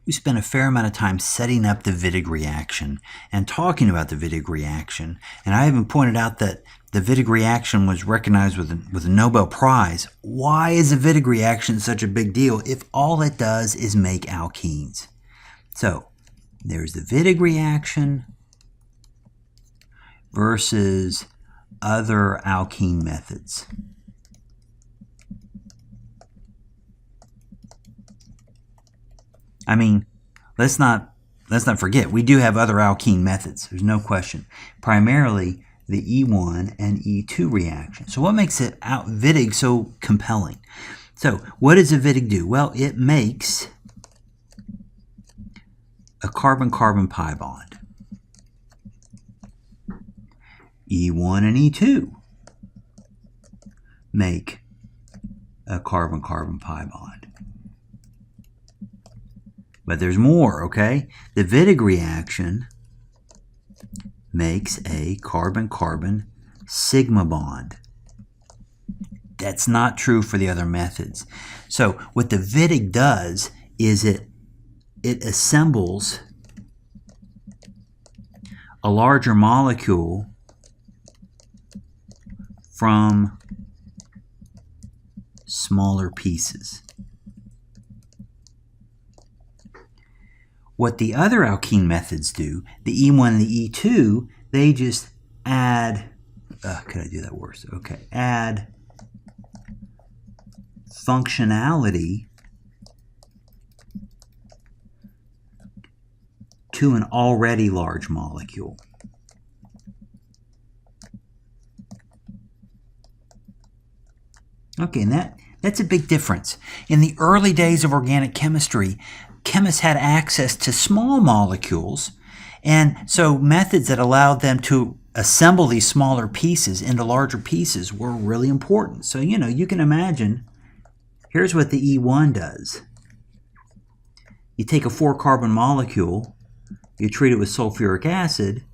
We spent a fair amount of time setting up the Wittig reaction and talking about the Wittig reaction, and I even pointed out that the Wittig reaction was recognized with a Nobel Prize. Why is the Wittig reaction such a big deal if all it does is make alkenes? So there's the Wittig reaction versus other alkene methods. I mean, let's not forget, we do have other alkene methods. There's no question. Primarily the E1 and E2 reaction. So what makes it Wittig so compelling? So what does a Wittig do? Well, it makes a carbon-carbon pi bond. E1 and E2 make a carbon-carbon pi bond. But there's more, okay? The Wittig reaction makes a carbon-carbon sigma bond. That's not true for the other methods. So what the Wittig does is it assembles a larger molecule from smaller pieces. What the other alkene methods do, the E1 and the E2, they just add, could I do that worse? Okay, add functionality to an already large molecule. Okay, and that's a big difference. In the early days of organic chemistry, chemists had access to small molecules, and so methods that allowed them to assemble these smaller pieces into larger pieces were really important. So, you can imagine, here's what the E1 does. You take a 4-carbon molecule, you treat it with sulfuric acid,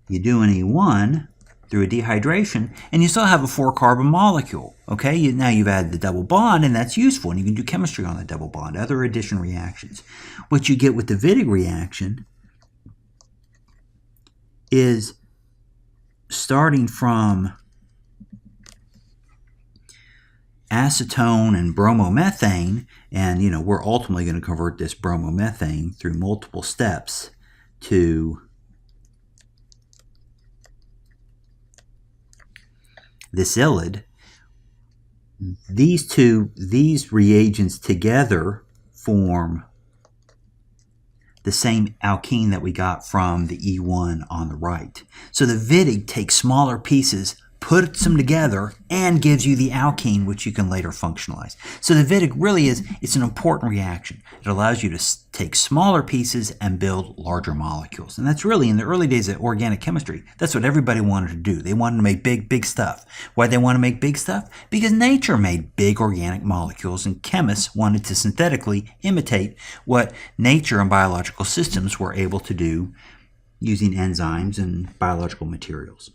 you do an E1 through a dehydration, and you still have a 4-carbon molecule. Okay, now you've added the double bond, and that's useful, and you can do chemistry on the double bond, other addition reactions. What you get with the Wittig reaction is starting from acetone and bromomethane, and we're ultimately going to convert this bromomethane through multiple steps to this ylide. These reagents together form the same alkene that we got from the E1 on the right. So the Wittig takes smaller pieces, puts them together, and gives you the alkene, which you can later functionalize. So the Wittig really it's an important reaction. It allows you to take smaller pieces and build larger molecules. And that's really, in the early days of organic chemistry, that's what everybody wanted to do. They wanted to make big stuff. Why did they want to make big stuff? Because nature made big organic molecules, and chemists wanted to synthetically imitate what nature and biological systems were able to do using enzymes and biological materials.